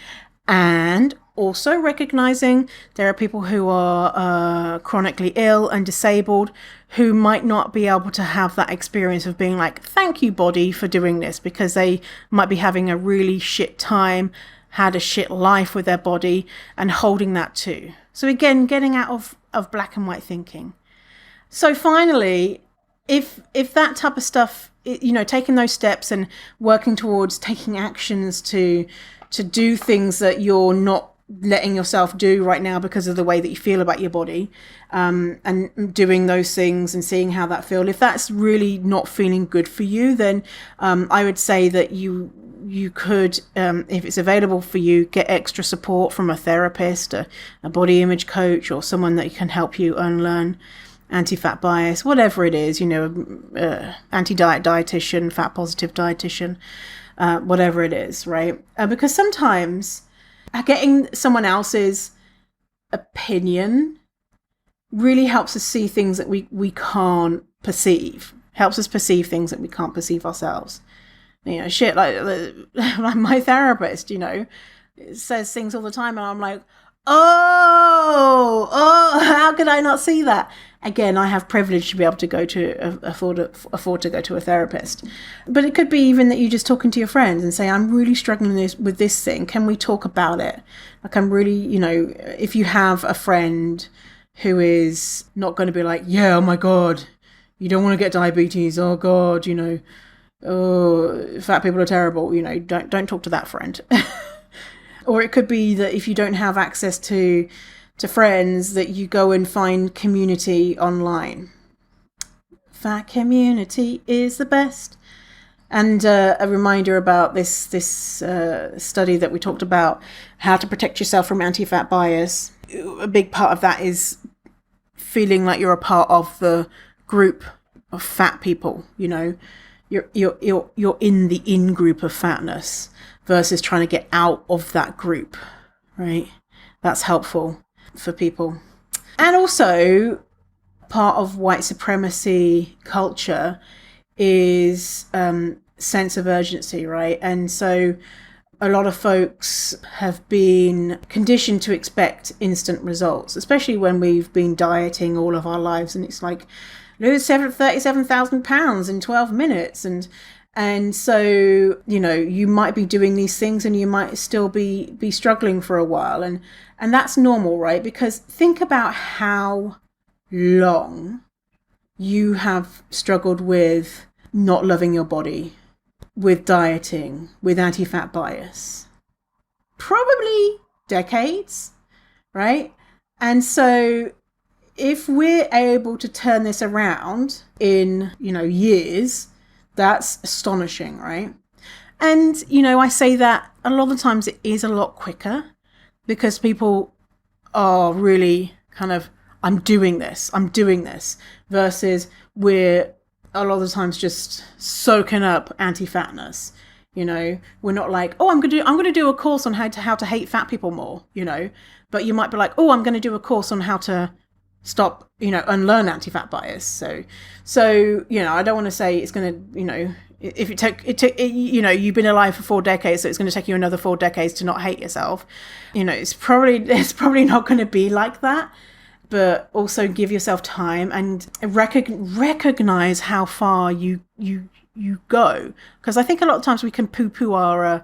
[SPEAKER 1] And also recognizing there are people who are chronically ill and disabled who might not be able to have that experience of being like, thank you, body, for doing this, because they might be having a really shit time, had a shit life with their body, and holding that too. So again, getting out of black and white thinking. So finally, if that type of stuff, taking those steps and working towards taking actions to do things that you're not letting yourself do right now because of the way that you feel about your body, and doing those things and seeing how that feels. If that's really not feeling good for you, then I would say that you could, if it's available for you, get extra support from a therapist, a body image coach, or someone that can help you unlearn anti-fat bias, whatever it is, anti-diet dietitian, fat positive dietitian, whatever it is, right? Because sometimes getting someone else's opinion really helps us see things that we can't perceive, helps us perceive things that we can't perceive ourselves. Shit, like my therapist, says things all the time, and I'm like, Oh, how could I not see that? Again, I have privilege to be able to go to afford to go to a therapist. But it could be even that you just talking to your friends and say, I'm really struggling with this thing. Can we talk about it? Like, I'm really, if you have a friend who is not going to be like, yeah, oh my God, you don't want to get diabetes. Oh God, oh, fat people are terrible. Don't talk to that friend. Or it could be that if you don't have access to friends, that you go and find community online. Fat community is the best. And a reminder about this study that we talked about, how to protect yourself from anti-fat bias. A big part of that is feeling like you're a part of the group of fat people. You're in the in-group of fatness versus trying to get out of that group, right? That's helpful for people. And also, part of white supremacy culture is sense of urgency, right? And so a lot of folks have been conditioned to expect instant results, especially when we've been dieting all of our lives, and it's like, lose 37,000 pounds in 12 minutes. And so, you might be doing these things and you might still be struggling for a while. And that's normal, right? Because think about how long you have struggled with not loving your body, with dieting, with anti-fat bias. Probably decades, right? And so if we're able to turn this around in, years, that's astonishing, right? And, I say that a lot of the times it is a lot quicker because people are really kind of, I'm doing this, versus we're a lot of the times just soaking up anti-fatness. We're not like, oh, I'm going to do a course on how to hate fat people more, but you might be like, oh, I'm going to do a course on how to stop, unlearn anti-fat bias. So, I don't want to say it's going to, if you've been alive for 4 decades, so it's going to take you another 4 decades to not hate yourself. It's probably not going to be like that, but also give yourself time and recognize how far you go. Because I think a lot of times we can poo-poo our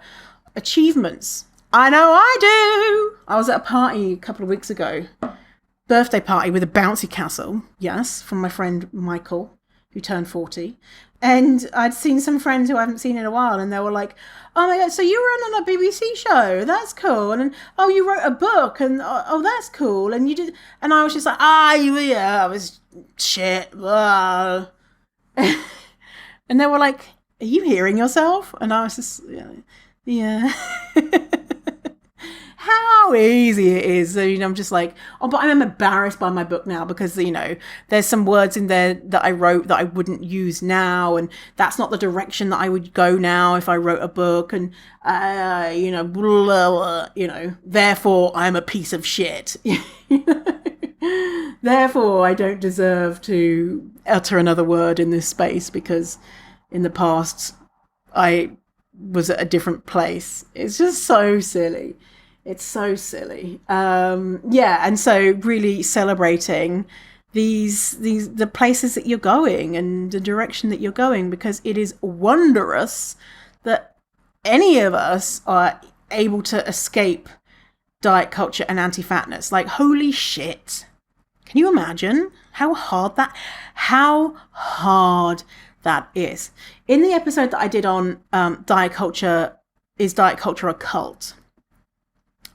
[SPEAKER 1] achievements. I know I do. I was at a party a couple of weeks ago, birthday party with a bouncy castle, yes, from my friend Michael, who turned 40. And I'd seen some friends who I haven't seen in a while, and they were like, oh my God, so you were on a BBC show, that's cool. And oh, you wrote a book, and oh, that's cool. And you did, and I was just like, I was shit. Blah. And they were like, are you hearing yourself? And I was just, yeah. How easy it is. So, I'm just like, oh, but I'm embarrassed by my book now because, there's some words in there that I wrote that I wouldn't use now. And that's not the direction that I would go now if I wrote a book. And, blah, blah, therefore I'm a piece of shit. Therefore I don't deserve to utter another word in this space because in the past I was at a different place. It's just so silly. It's so silly. And so really celebrating the places that you're going and the direction that you're going, because it is wondrous that any of us are able to escape diet culture and anti-fatness. Like, holy shit. Can you imagine how hard that is? In the episode that I did on diet culture, is diet culture a cult?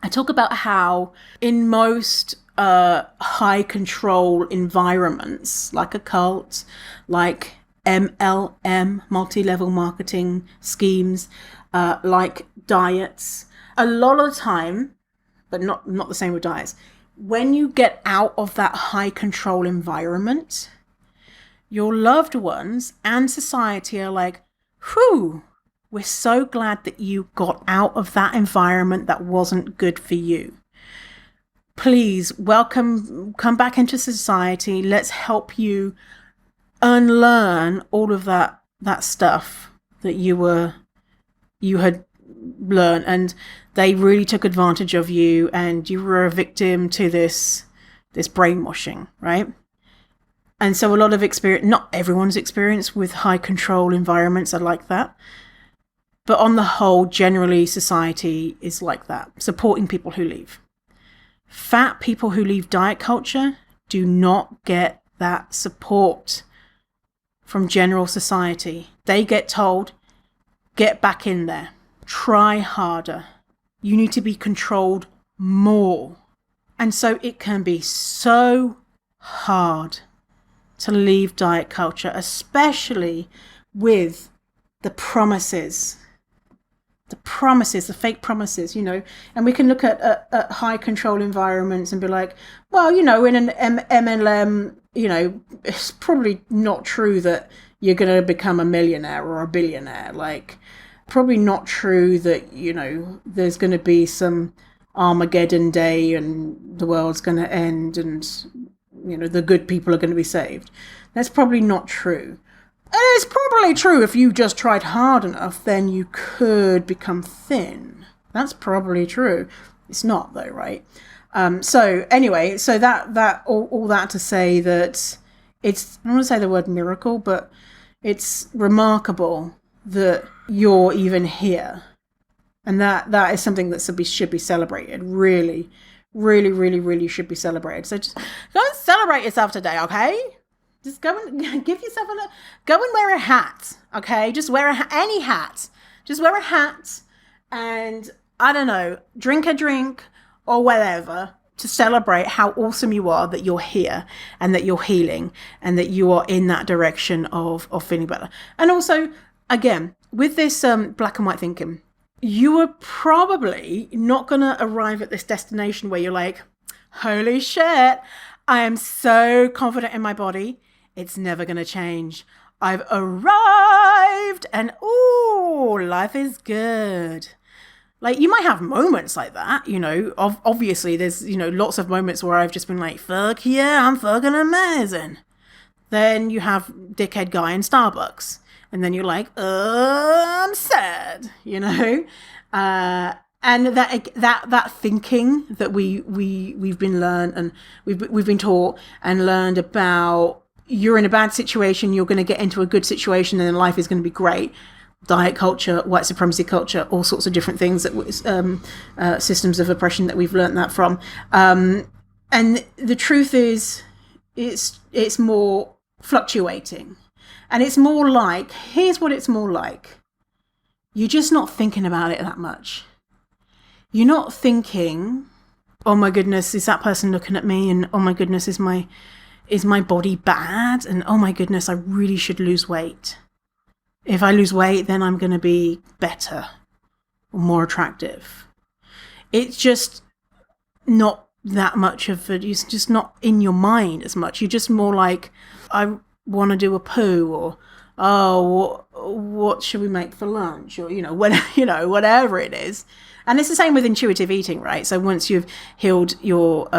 [SPEAKER 1] I talk about how in most high control environments, like a cult, like MLM, multi-level marketing schemes, like diets, a lot of the time, but not the same with diets, when you get out of that high control environment, your loved ones and society are like, whew, we're so glad that you got out of that environment that wasn't good for you. Please come back into society. Let's help you unlearn all of that stuff that you had learn, and they really took advantage of you, and you were a victim to this brainwashing, right? And so a lot of experience, not everyone's experience with high control environments are like that. But on the whole, generally, society is like that, supporting people who leave. Fat people who leave diet culture do not get that support from general society. They get told, get back in there, try harder. You need to be controlled more. And so it can be so hard to leave diet culture, especially with the promises, the fake promises, and we can look at high control environments and be like, well, in an MLM, it's probably not true that you're going to become a millionaire or a billionaire. Like, probably not true that, there's going to be some Armageddon day and the world's going to end and, the good people are going to be saved. That's probably not true. And it's probably true if you just tried hard enough, then you could become thin. That's probably true. It's not though, right? So anyway, so that all that to say that it's, I don't want to say the word miracle, but it's remarkable that you're even here. And that is something that should be celebrated. Really, really, really, really should be celebrated. So just go and celebrate yourself today, okay? Just go and give yourself go and wear a hat, okay? Just wear any hat. Just wear a hat and, I don't know, drink a drink or whatever to celebrate how awesome you are, that you're here and that you're healing and that you are in that direction of feeling better. And also, again, with this black and white thinking, you are probably not going to arrive at this destination where you're like, holy shit, I am so confident in my body. It's never going to change. I've arrived and ooh, life is good. Like, you might have moments like that, obviously there's, lots of moments where I've just been like, fuck yeah, I'm fucking amazing. Then you have dickhead guy in Starbucks. And then you're like, I'm sad, and that thinking that we've been learned and we've been taught and learned about, you're in a bad situation, you're going to get into a good situation, and then life is going to be great. Diet culture, white supremacy culture, all sorts of different things that systems of oppression that we've learned that from. And the truth is, it's more fluctuating. And it's more like, here's what it's more like. You're just not thinking about it that much. You're not thinking, oh my goodness, is that person looking at me? And oh my goodness, is my body bad? And oh my goodness, I really should lose weight. If I lose weight, then I'm going to be better or more attractive. It's just not that much of it. It's just not in your mind as much. You're just more like, I want to do a poo, or what should we make for lunch, or whatever it is. And it's the same with intuitive eating, right? So once you've healed your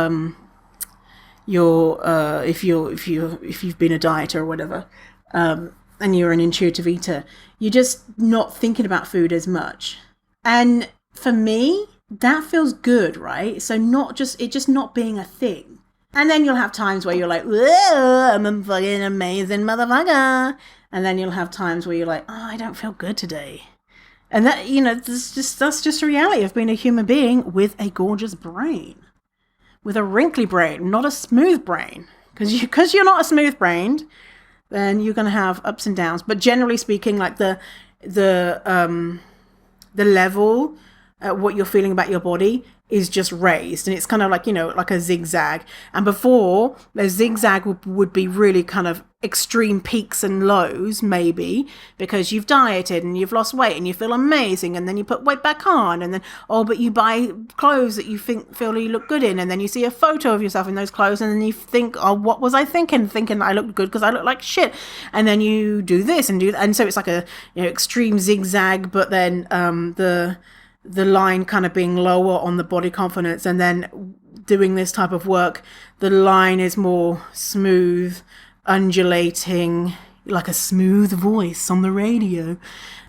[SPEAKER 1] if you've been a dieter or whatever, and you're an intuitive eater, you're just not thinking about food as much. And for me, that feels good, right? So it just not being a thing. And then you'll have times where you're like, whoa, I'm a fucking amazing motherfucker. And then you'll have times where you're like, oh, I don't feel good today. And that, that's just a reality of being a human being with a gorgeous brain. With a wrinkly brain, not a smooth brain. Because you're not a smooth brained, then you're going to have ups and downs. But generally speaking, like the level at what you're feeling about your body is just raised, and it's kind of like, like a zigzag. And before, the zigzag would be really kind of extreme peaks and lows, maybe because you've dieted and you've lost weight and you feel amazing, and then you put weight back on, and then but you buy clothes that you feel you look good in, and then you see a photo of yourself in those clothes, and then you think, oh, what was I thinking I looked good because I look like shit, and then you do this and do that. And so it's like a extreme zigzag, but then the line kind of being lower on the body confidence, and then doing this type of work, the line is more smooth, undulating, like a smooth voice on the radio,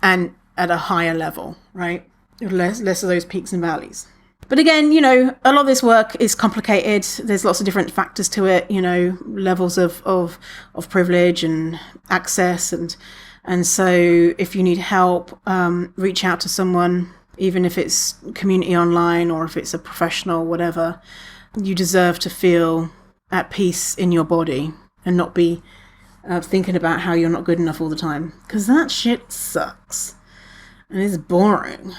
[SPEAKER 1] and at a higher level, right? less of those peaks and valleys. But again, you know, a lot of this work is complicated. There's lots of different factors to it, you know, levels of privilege and access. And so if you need help, reach out to someone, even if it's community online or if it's a professional, whatever. You deserve to feel at peace in your body and not be thinking about how you're not good enough all the time. Because that shit sucks. And it's boring.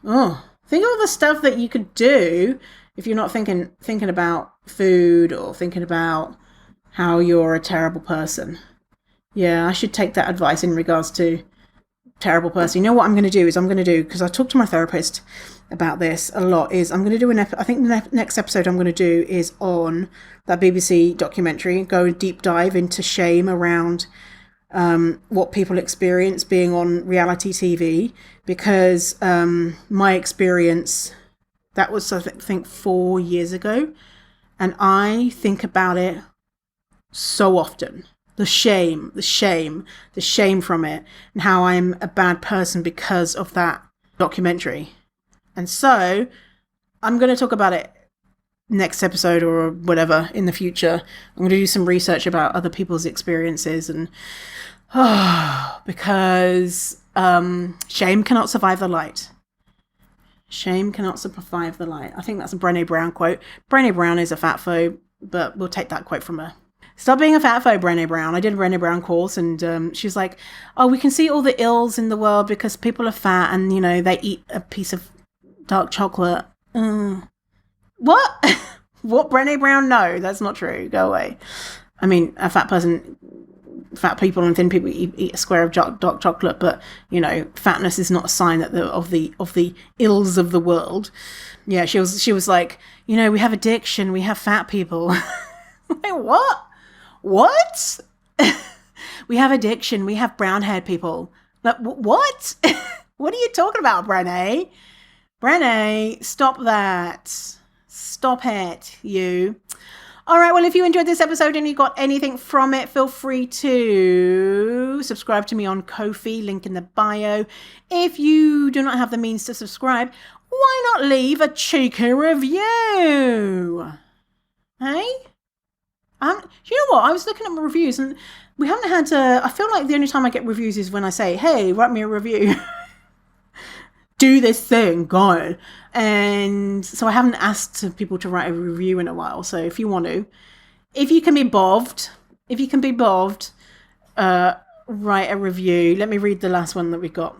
[SPEAKER 1] Oh, think of all the stuff that you could do if you're not thinking about food or thinking about how you're a terrible person. Yeah, I should take that advice in regards to terrible person. You know what I'm going to do, because I talked to my therapist about this a lot, is I'm going to do I think the next episode I'm going to do is on that BBC documentary, go deep dive into shame around what people experience being on reality TV, because my experience, that was I think 4 years ago, and I think about it so often. The shame from it, and how I'm a bad person because of that documentary. And so I'm going to talk about it next episode or whatever in the future. I'm going to do some research about other people's experiences, and because shame cannot survive the light. Shame cannot survive the light. I think that's a Brené Brown quote. Brené Brown is a fat phobe, but we'll take that quote from her. Stop being a fat phobe, Brené Brown. I did a Brené Brown course, and she's like, oh, we can see all the ills in the world because people are fat and, you know, they eat a piece of dark chocolate. What? What, Brené Brown? No, that's not true. Go away. I mean, fat people and thin people eat a square of dark chocolate, but, you know, fatness is not a sign that of the ills of the world. Yeah, she was like, you know, we have addiction, we have fat people. Like, what? What? We have addiction. We have brown-haired people. Like, what? What are you talking about, Brené? Brené, stop that. Stop it, you. All right, well, if you enjoyed this episode and you got anything from it, feel free to subscribe to me on Ko-fi, link in the bio. If you do not have the means to subscribe, why not leave a cheeky review? Hey? You know what? I was looking at my reviews and we haven't had I feel like the only time I get reviews is when I say, hey, write me a review. Do this thing, go. And so I haven't asked people to write a review in a while. So if you want to, if you can be bothered, write a review. Let me read the last one that we got.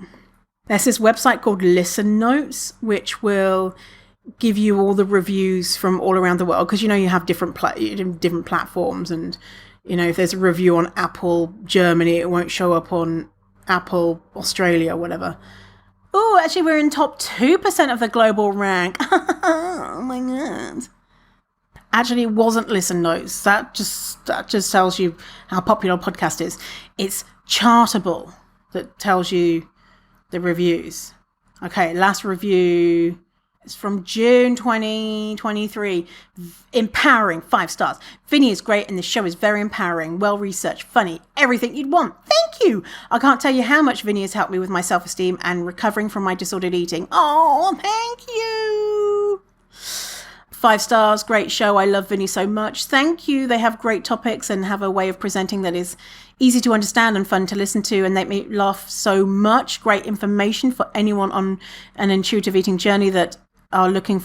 [SPEAKER 1] There's this website called Listen Notes, which will give you all the reviews from all around the world, because you know you have different platforms, and you know if there's a review on Apple Germany, it won't show up on Apple Australia, whatever. Oh, actually we're in top 2% of the global rank. Oh my god. Actually, it wasn't Listen Notes. That just tells you how popular a podcast is. It's Chartable that tells you the reviews. Okay, last review. It's from June 2023. Empowering, 5 stars. Vinny is great and the show is very empowering, well-researched, funny, everything you'd want. Thank you. I can't tell you how much Vinny has helped me with my self-esteem and recovering from my disordered eating. Oh, thank you. 5 stars, great show. I love Vinny so much. Thank you. They have great topics and have a way of presenting that is easy to understand and fun to listen to, and they make me laugh so much. Great information for anyone on an intuitive eating journey that are looking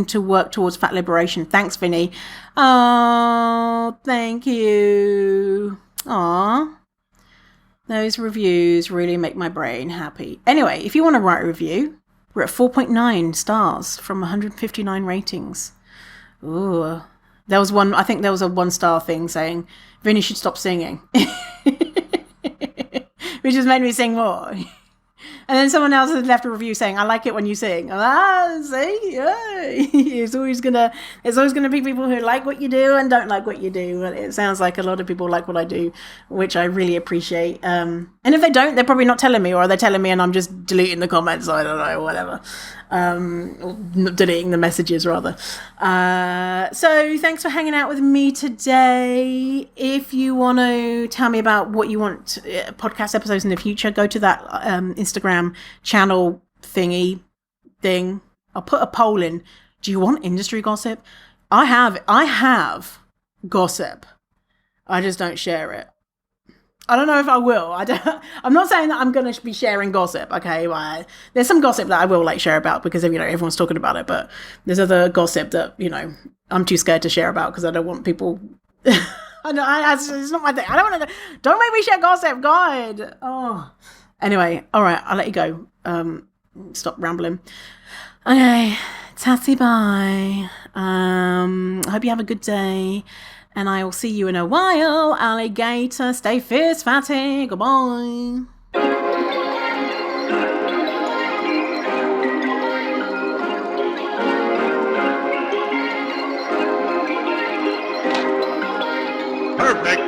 [SPEAKER 1] to work towards fat liberation. Thanks, Vinny. Oh, thank you. Aw. Those reviews really make my brain happy. Anyway, if you want to write a review, we're at 4.9 stars from 159 ratings. Ooh. There was one, I think there was a 1-star thing saying, Vinny should stop singing. Which just made me sing more. And then someone else had left a review saying, I like it when you sing. See? Yeah. There's always gonna be people who like what you do and don't like what you do. But it sounds like a lot of people like what I do, which I really appreciate. And if they don't, they're probably not telling me, or they're telling me and I'm just deleting the comments. I don't know, whatever. Or deleting the messages rather. So thanks for hanging out with me today. If you want to tell me about what you want podcast episodes in the future, go to that Instagram channel thingy thing. I'll put a poll in. Do you want industry gossip? I have gossip. I just don't share it. I don't know if I will. I'm not saying that I'm going to be sharing gossip. Okay, well, there's some gossip that I will like share about because everyone's talking about it. But there's other gossip that I'm too scared to share about because I don't want people. It's not my thing. I don't want to. Don't make me share gossip, God. Oh. Anyway, all right. I'll let you go. Stop rambling. Okay, tatty bye. Hope you have a good day. And I will see you in a while, alligator. Stay fierce, fatty. Goodbye.
[SPEAKER 2] Perfect.